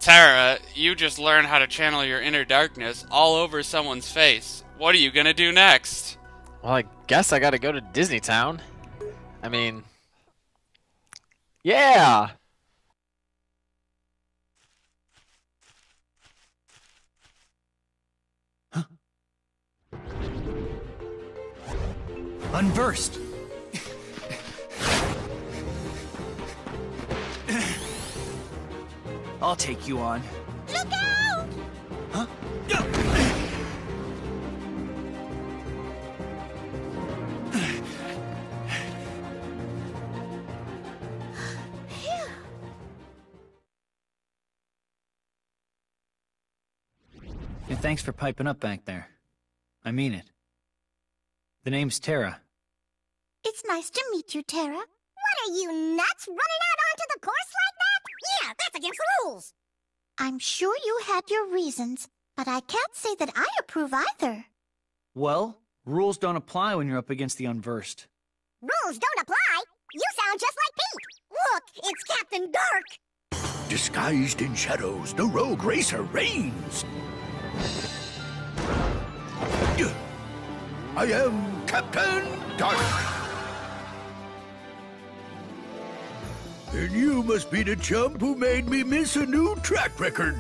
Terra, you just learned how to channel your inner darkness all over someone's face. What are you gonna do next? Well, I guess I gotta go to Disney Town. I mean, yeah! Unversed! I'll take you on. Look out! Huh? And thanks for piping up back there. I mean it. The name's Terra. It's nice to meet you, Terra. What are you, nuts? Running out onto the course like that? Yeah, that's against the rules. I'm sure you had your reasons, but I can't say that I approve either. Well, rules don't apply when you're up against the unversed. Rules don't apply? You sound just like Pete. Look, it's Captain Dark. Disguised in shadows, the rogue racer reigns. I am Captain Dark. And you must be the chump who made me miss a new track record.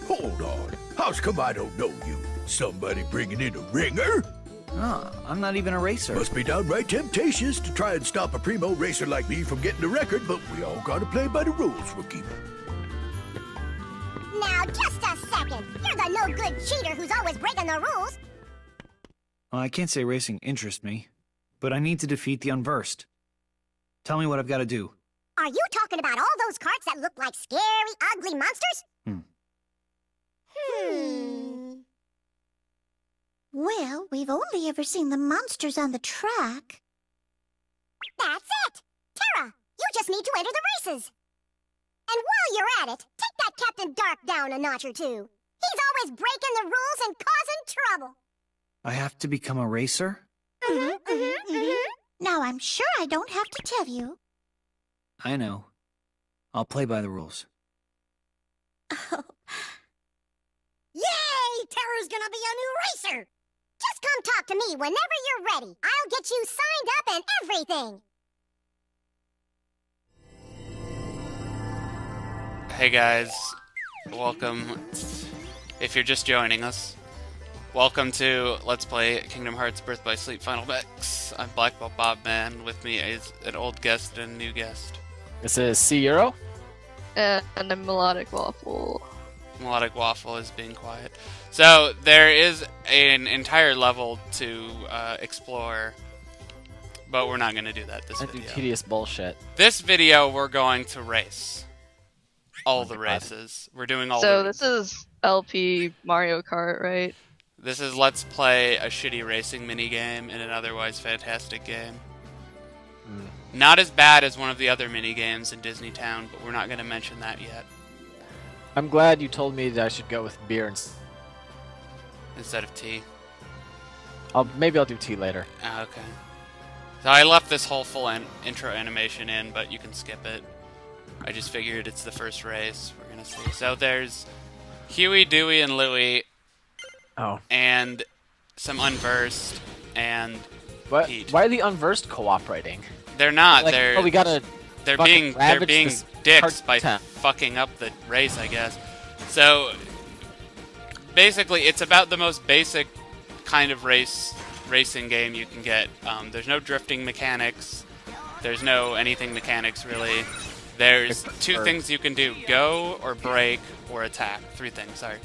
Hold on. How's come I don't know you? Somebody bringing in a ringer? Ah, I'm not even a racer. Must be downright temptatious to try and stop a primo racer like me from getting a record, but we all gotta play by the rules, rookie. Now, just a second. You're the no-good cheater who's always breaking the rules. Well, I can't say racing interests me, but I need to defeat the unversed. Tell me what I've got to do. Are you talking about all those carts that look like scary, ugly monsters? Well, we've only ever seen the monsters on the track. That's it! Terra, you just need to enter the races. And while you're at it, take that Captain Dark down a notch or two. He's always breaking the rules and causing trouble. I have to become a racer? Now, I'm sure I don't have to tell you. I know. I'll play by the rules. Oh, Yay! Terra's gonna be a new racer! Just come talk to me whenever you're ready. I'll get you signed up and everything. Hey guys, welcome. If you're just joining us, welcome to Let's Play Kingdom Hearts Birth by Sleep Final Mix. I'm Black Belt Bob Man. With me is an old guest and a new guest. This is C-Euro. And a melodic waffle. Melodic Waffle is being quiet. So, there is an entire level to explore, but we're not going to do that this I do video. tedious bullshit. This video, we're going to race. All the races. We're doing all So the... this is LP Mario Kart, right? This is Let's Play a shitty racing minigame in an otherwise fantastic game. Not as bad as one of the other minigames in Disney Town, but we're not going to mention that yet. I'm glad you told me that I should go with beer Instead of tea. maybe I'll do tea later. Ah, okay. So I left this whole full intro animation in, but you can skip it. I just figured it's the first race. We're going to see. So there's Huey, Dewey, and Louie. Oh. And some unversed, and What? Pete. Why are the unversed cooperating? They're not. Like, they're oh, we gotta they're fucking being ravage this dicks by town. fucking up the race, I guess. So basically, it's about the most basic kind of racing game you can get. There's no drifting mechanics. There's no anything mechanics really. There's two things you can do: go or brake or attack. Three things. Sorry.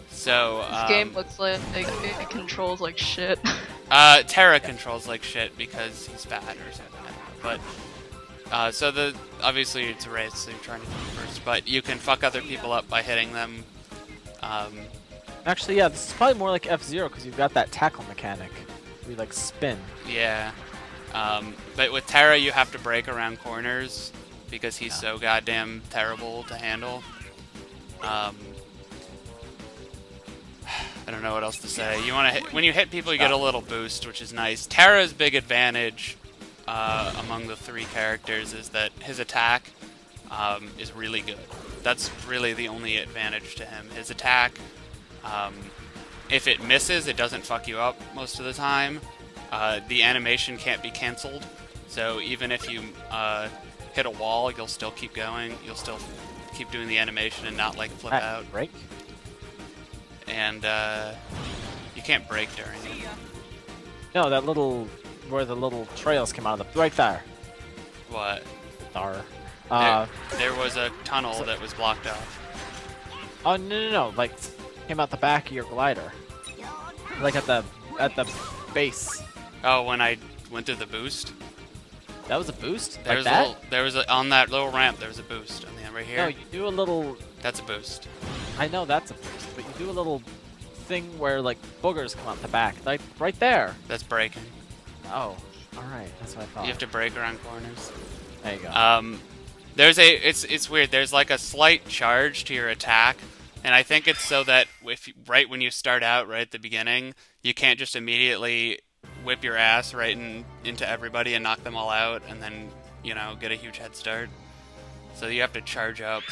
So This game looks like it controls like shit. Terra controls like shit because he's fat or something. I don't know. But so obviously it's a race, so you're trying to do it first. But you can fuck other people up by hitting them. Actually, yeah, this is probably more like F-Zero because you've got that tackle mechanic. We like spin. Yeah. But with Terra, you have to brake around corners because he's so goddamn terrible to handle. I don't know what else to say. You want to when you hit people, you get a little boost, which is nice. Terra's big advantage among the three characters is that his attack is really good. That's really the only advantage to him. His attack, if it misses, it doesn't fuck you up most of the time. The animation can't be cancelled, so even if you hit a wall, you'll still keep going. You'll still keep doing the animation and not like flip out. Break? And you can't break during it. No, that little where the little trails come out of the right there. What? There. There was a tunnel that was blocked off. Oh no! Like came out the back of your glider. Like at the base. Oh, when I went through the boost. That was a boost? There Like was that? there was on that little ramp. There was a boost on the end right here. No, you do a little. That's a boost. I know that's a boost, but you do a little thing where like boogers come out the back, like right there. That's breaking. Oh, all right, that's what I thought. You have to break around corners. There you go. It's weird. There's like a slight charge to your attack, and I think it's so that right when you start out, right at the beginning, you can't just immediately whip your ass right into everybody and knock them all out, and then get a huge head start. So you have to charge up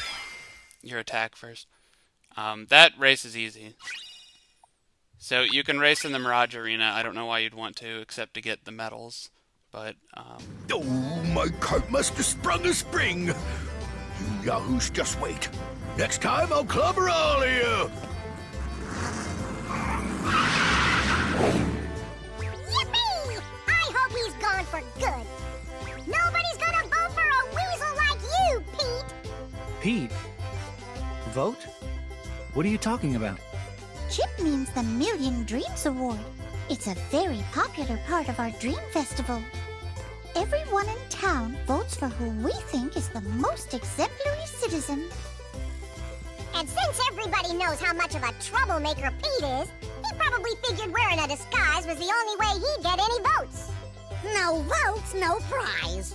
your attack first. That race is easy. So you can race in the Mirage Arena. I don't know why you'd want to, except to get the medals. But, Oh, my cart must have sprung a spring. You yahoos just wait. Next time I'll clobber all of you. Yippee! I hope he's gone for good. Nobody's gonna vote for a weasel like you, Pete. Pete? Vote? What are you talking about? Chip means the Million Dreams Award. It's a very popular part of our Dream Festival. Everyone in town votes for who we think is the most exemplary citizen. And since everybody knows how much of a troublemaker Pete is, he probably figured wearing a disguise was the only way he'd get any votes. No votes, no prize.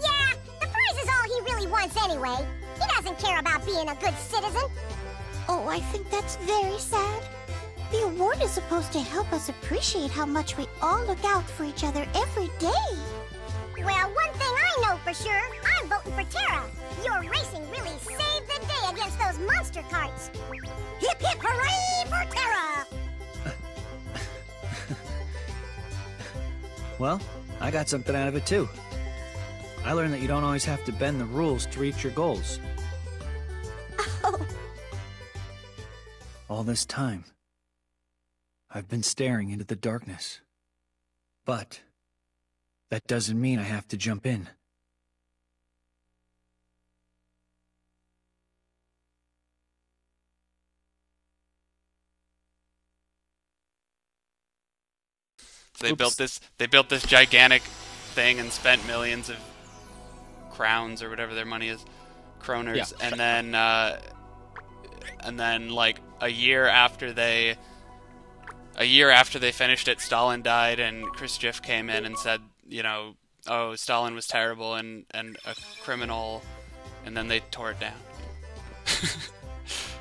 Yeah, the prize is all he really wants anyway. He doesn't care about being a good citizen. Oh, I think that's very sad. The award is supposed to help us appreciate how much we all look out for each other every day. Well, one thing I know for sure, I'm voting for Terra. Your racing really saved the day against those monster carts. Hip hip hooray for Terra! Well, I got something out of it too. I learned that you don't always have to bend the rules to reach your goals. Oh, All this time, I've been staring into the darkness. But that doesn't mean I have to jump in. so they built this gigantic thing and spent millions of crowns or whatever their money is, kroners, Yeah. and then like a year after they finished it, Stalin died, and Khrushchev came in and said, oh, Stalin was terrible and a criminal, and then they tore it down.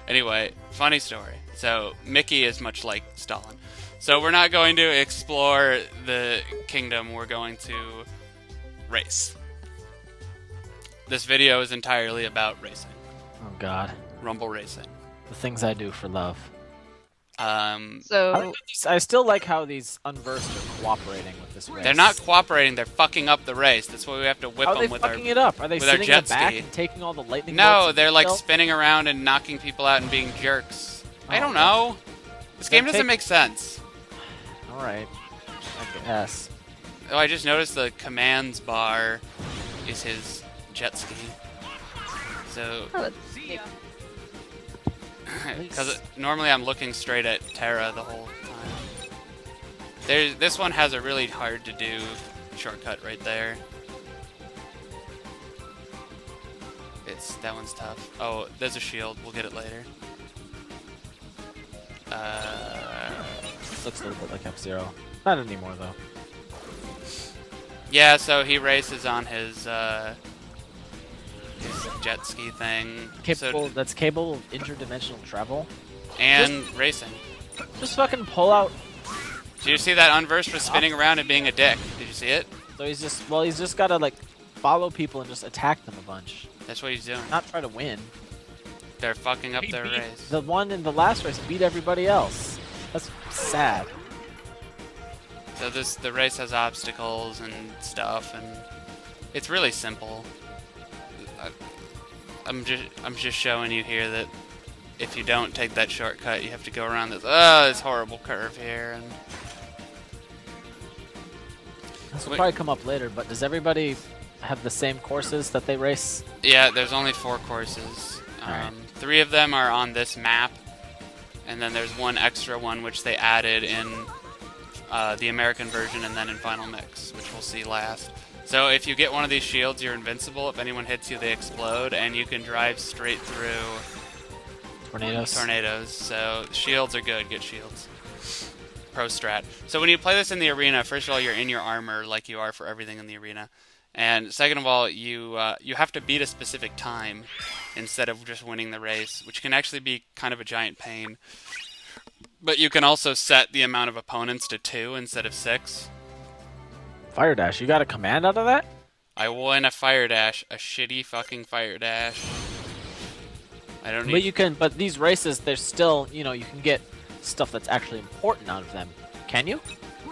Anyway, funny story. So Mickey is much like Stalin. So we're not going to explore the kingdom, we're going to race. This video is entirely about racing. Oh God. Rumble racing. The things I do for love. So I still like how these unversed are cooperating with this race. They're not cooperating, they're fucking up the race. That's why we have to whip How are them they with fucking our... it up? Are they with our sitting in the jet back ski. and taking all the lightning No, bolts they're like themselves? spinning around and knocking people out and being jerks. I Oh, don't know. This game Then doesn't take- make sense. Alright. I guess. Oh, I just noticed the commands bar is his jet ski. So, oh, that's neat. because normally I'm looking straight at Terra the whole time. This one has a really hard to do shortcut right there. That one's tough. Oh, there's a shield. We'll get it later. Looks a little bit like F-Zero. Not anymore though. Yeah, so he races on his jet ski thing. Capable. That's capable of interdimensional travel. And racing. Just fucking pull out. Did you see that Unversed was spinning around and being a dick? Did you see it? So he's just gotta like follow people and just attack them a bunch. That's what he's doing. Not try to win. They're fucking up He their beat- race. The one in the last race beat everybody else. That's sad. So the race has obstacles and stuff, and it's really simple. I'm just showing you here that if you don't take that shortcut, you have to go around this horrible curve here. And This will probably come up later, but does everybody have the same courses that they race? yeah, there's only 4 courses. Alright. 3 of them are on this map, and then there's one extra one which they added in the American version and then in Final Mix, which we'll see last. So if you get one of these shields, you're invincible. If anyone hits you, they explode, and you can drive straight through tornadoes. So shields are good. Get shields. Pro strat. So when you play this in the arena, first of all, you're in your armor like you are for everything in the arena. And second of all, you have to beat a specific time instead of just winning the race, which can actually be kind of a giant pain. But you can also set the amount of opponents to 2 instead of 6. Fire Dash, you got a command out of that? I won a fire dash, a shitty fucking fire dash. I don't need. But you can. But these races, there's still, you can get stuff that's actually important out of them. Can you?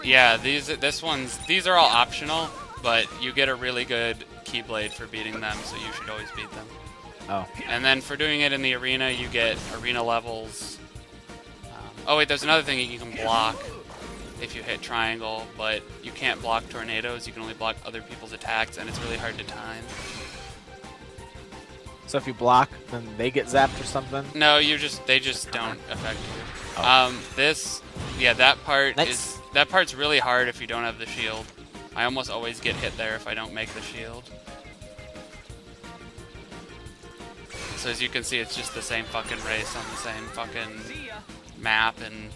Yeah, these are all optional, but you get a really good Keyblade for beating them, so you should always beat them. Oh. And then for doing it in the arena, you get arena levels. Oh wait, there's another thing you can block if you hit triangle, but you can't block tornadoes. You can only block other people's attacks, and it's really hard to time. So if you block, then they get zapped or something? No, they just don't affect you. Oh. That part's really hard if you don't have the shield. I almost always get hit there if I don't make the shield. So as you can see, it's just the same fucking race on the same fucking map. And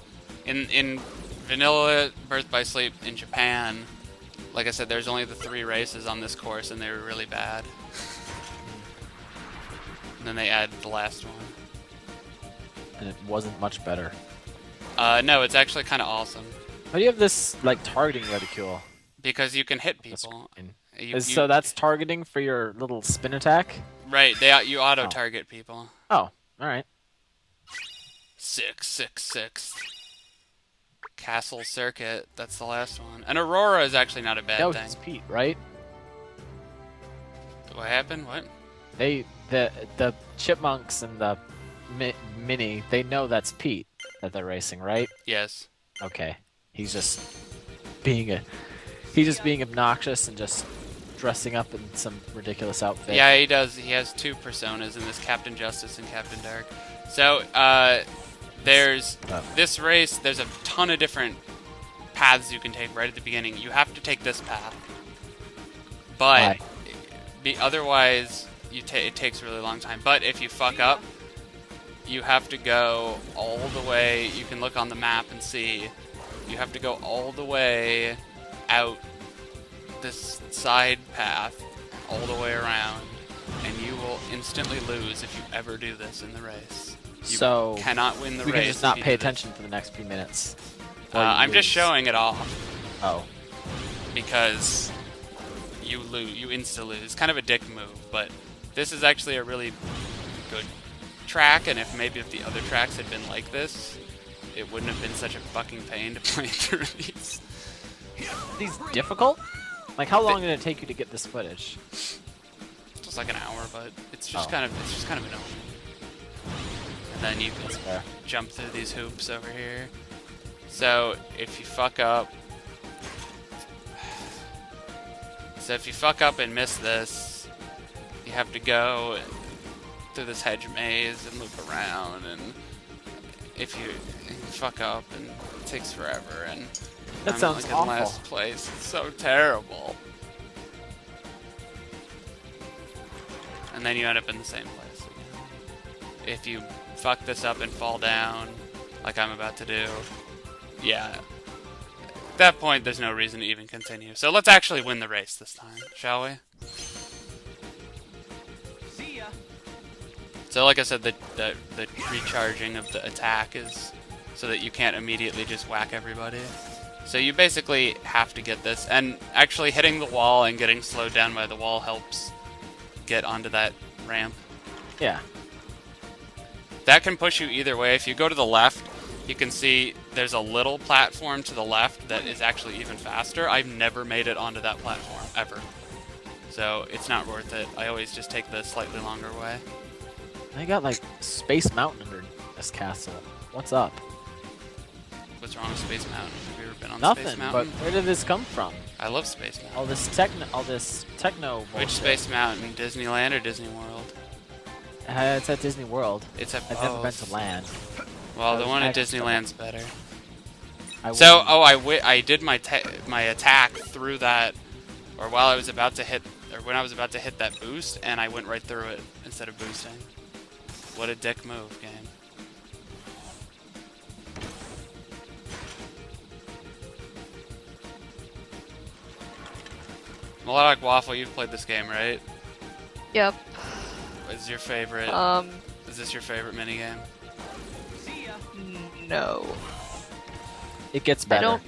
in vanilla Birth by Sleep in Japan, like I said, there's only the 3 races on this course, and they were really bad. And then they added the last one. And it wasn't much better. No, it's actually kind of awesome. Why do you have this, targeting reticule? Because you can hit people. So that's targeting for your little spin attack? Right, you auto-target people. Oh, alright. 666. Castle Circuit, that's the last one. And Aurora is actually not a bad That thing. was Pete, right? What happened? What? The chipmunks and the mini, they know that's Pete that they're racing, right? Yes. Okay. He's just being obnoxious and just dressing up in some ridiculous outfit. Yeah, he does. He has 2 personas in this, Captain Justice and Captain Dark. So, there's this race, there's a ton of different paths you can take right at the beginning. You have to take this path. But otherwise, it takes a really long time. But if you fuck up, you have to go all the way. You can look on the map and see. You have to go all the way out this side path, all the way around, and you will instantly lose if you ever do this in the race. You cannot win the race. We can just not pay attention for the next few minutes. I'm just showing it off. Oh. Because you insta-lose. It's kind of a dick move, but this is actually a really good track, and if the other tracks had been like this, it wouldn't have been such a fucking pain to play through these. These difficult? How long did it take you to get this footage? Just like an hour, but it's just kind of annoying. And then you can jump through these hoops over here. So if you fuck up and miss this, you have to go through this hedge maze and loop around, and if you fuck up, and it takes forever, and that sounds awful. In last place. It's so terrible. And then you end up in the same place again. If you fuck this up and fall down, like I'm about to do, yeah. At that point, there's no reason to even continue. So let's actually win the race this time, shall we? See ya. So like I said, the recharging of the attack is so that you can't immediately just whack everybody. So you basically have to get this, and actually hitting the wall and getting slowed down by the wall helps get onto that ramp. Yeah. That can push you either way. If you go to the left, you can see there's a little platform to the left that is actually even faster. I've never made it onto that platform, ever. So it's not worth it. I always just take the slightly longer way. They got like Space Mountain under this castle. What's up? What's wrong with Space Mountain? Have you ever been on Nothing. Space But Mountain? where did this come from? I love Space Mountain. All this techno. Which bullshit. Space Mountain? Disneyland or Disney World? It's at Disney World. It's at I've never been to land. Well, the was one at next to Disneyland's better. So, I did my attack through that, or while I was about to hit, or when I was about to hit that boost, and I went right through it instead of boosting. What a dick move, game. Melodic Waffle, you've played this game, right? Yep. What is your favorite? Is this your favorite minigame? No. it gets better.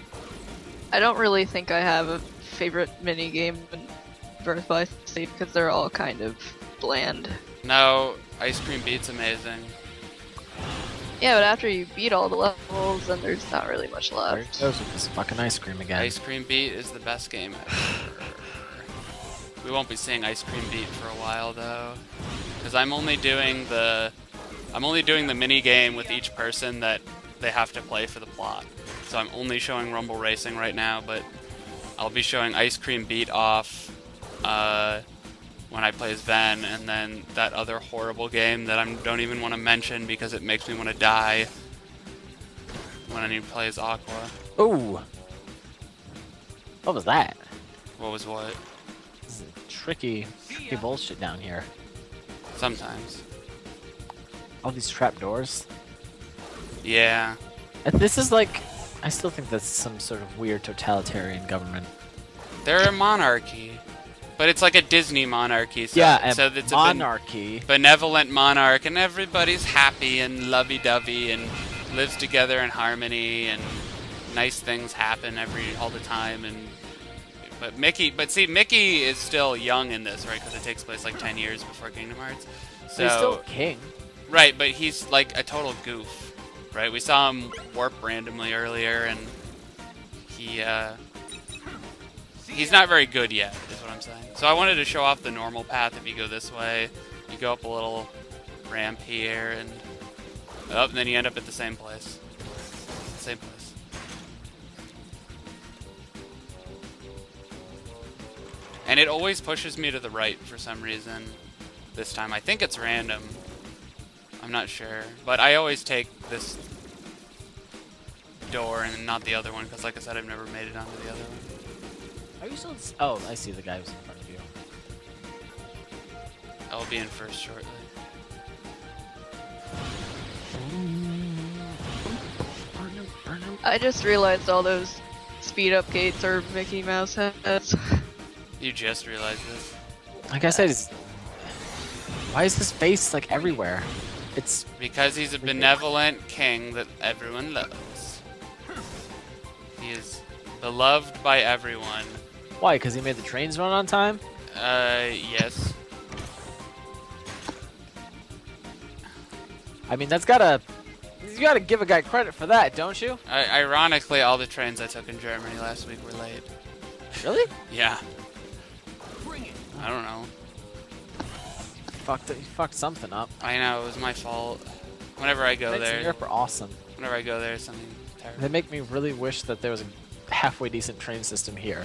I don't really think I have a favorite mini game in Birth by Sleep because they're all kind of bland. No, Ice Cream Beat's amazing. Yeah, but after you beat all the levels, then there's not really much There it left. goes with this fucking ice cream again. Ice Cream Beat is the best game ever. We won't be seeing Ice Cream Beat for a while though, because I'm only doing the mini game with each person that they have to play for the plot. So I'm only showing Rumble Racing right now, but I'll be showing Ice Cream Beat off when I play as Ven, and then that other horrible game that I don't even want to mention because it makes me want to die when I need to play as Aqua. Ooh. What was that? What was what? This is tricky bullshit down here. Sometimes. All these trap doors. Yeah. And this is like, I still think that's some sort of weird totalitarian government. They're a monarchy. But it's like a Disney monarchy. So, Yeah, so a it's monarchy. a benevolent monarch, and everybody's happy and lovey-dovey and lives together in harmony, and nice things happen all the time. But Mickey is still young in this, right? Because it takes place like 10 years before Kingdom Hearts. So He's still king. right, but he's like a total goof, right? We saw him warp randomly earlier, and he's not very good yet, is what I'm saying. So I wanted to show off the normal path. If you go this way, you go up a little ramp here, and and then you end up at the same place. Same place. And it always pushes me to the right for some reason. This time, I think it's random. I'm not sure, but I always take this door and not the other one, because like I said, I've never made it onto the other one. Are you still? Oh, I see the guy who's in front of you. I'll be in first shortly. I just realized all those speed up gates are Mickey Mouse heads. You just realized this. Like I said, why is his face like everywhere? It's Because he's a benevolent king that everyone loves. He is beloved by everyone. why? Because he made the trains run on time. Yes. I mean, you gotta give a guy credit for that, don't you? Ironically, all the trains I took in Germany last week were late. Really? Yeah. I don't know. You fucked something up. I know, it was my fault. Whenever I go Trains in there, Europe are awesome. whenever I go there, something terrible. They make me really wish that there was a halfway decent train system here.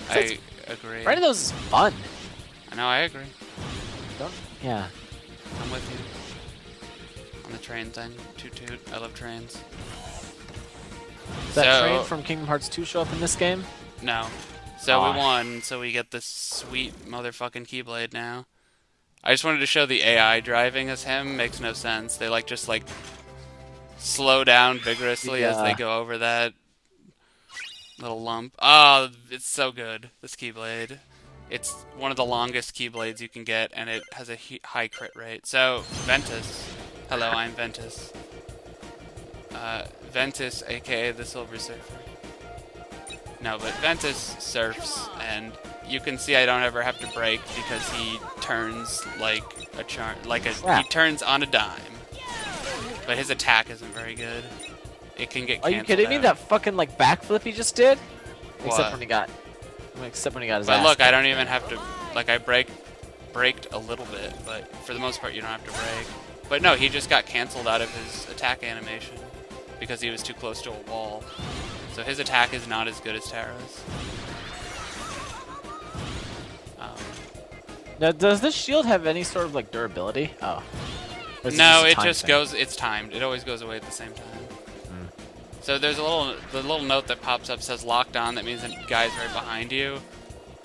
I agree. Right of those is fun. I know, I agree. Yeah. I'm with you. On the train thing. Toot toot. I love trains. Does that train from Kingdom Hearts 2 show up in this game? No. So Aw. we won, so we get this sweet motherfucking Keyblade now. I just wanted to show the AI driving as him. Makes no sense. They just slow down vigorously as they Yeah. go over that little lump. Oh, it's so good, this Keyblade. It's one of the longest Keyblades you can get, and it has a high crit rate. So, Ventus. Hello, I'm Ventus. Ventus, aka the Silver Surfer. No, but Ventus surfs, and you can see I don't ever have to brake because he turns like a he turns on a dime. but his attack isn't very good. It can get Are canceled you kidding me? out. That fucking like backflip he just did? What? Except when he got his But ass look, I kicked. don't even have to, like, I braked a little bit, but for the most part you don't have to brake. But no, he just got canceled out of his attack animation because he was too close to a wall. So his attack is not as good as Terra's. Now, does this shield have any sort of like durability? Oh. Or is No, just a it time just thing? goes, it's timed. It always goes away at the same time. So there's the little note that pops up says locked on. That means the guy's right behind you.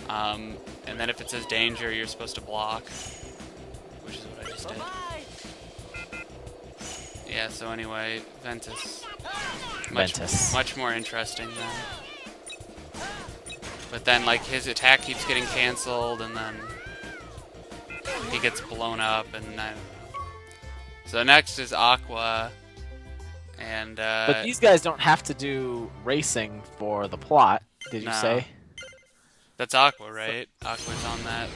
And then if it says danger, you're supposed to block, which is what I just did. Yeah. So anyway, Ventus. Much more interesting then. But then like his attack keeps getting canceled, and then he gets blown up, and I don't know. So next is Aqua. And But these guys don't have to do racing for the plot, did you No. say? That's Aqua, right? Aqua's on that.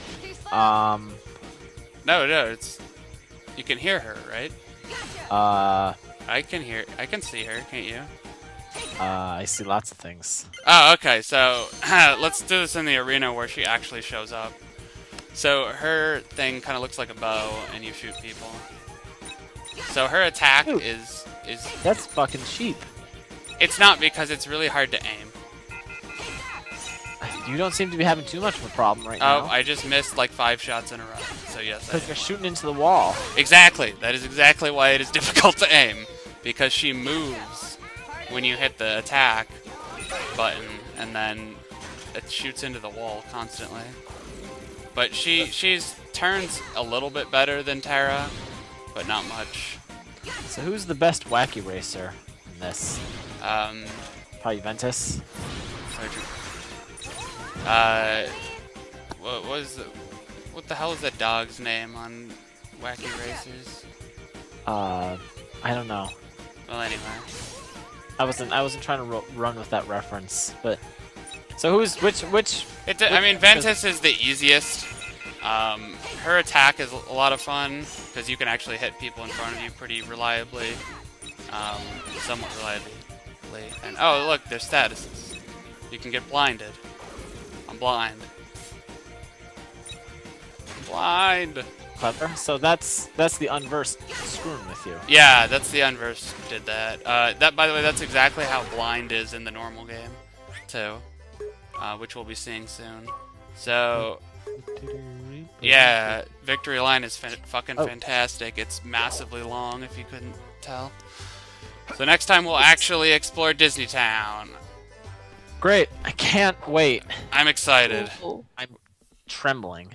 No, it's. You can hear her, right? I can see her, can't you? I see lots of things. Oh, okay. So let's do this in the arena where she actually shows up. So her thing kind of looks like a bow, and you shoot people. So her attack Ooh. is. That's fucking cheap. It's not, because it's really hard to aim. You don't seem to be having too much of a problem right Oh, now. I just missed like 5 shots in a row. So yes, I Because you're shooting into the wall. Exactly. That is exactly why it is difficult to aim, because she moves when you hit the attack button, and then it shoots into the wall constantly. But she's turns a little bit better than Terra, but not much. So who's the best wacky racer in this? Probably Ventus. What the hell is that dog's name on Wacky Racers? I don't know. Well, anyway. I wasn't trying to run with that reference, but so who's which? I mean, Ventus is the easiest. Her attack is a lot of fun because you can actually hit people in front of you pretty reliably, somewhat reliably. And oh, look, there's statuses. You can get blinded. I'm blind. Blind. Clever. So that's the unversed screwing with you. Yeah, that's the Unverse did that. That, by the way, that's exactly how blind is in the normal game, too, which we'll be seeing soon. So, yeah, Victory Line is fucking fantastic. It's massively long, if you couldn't tell. So next time we'll actually explore Disney Town. Great. I can't wait. I'm excited. Cool. I'm trembling.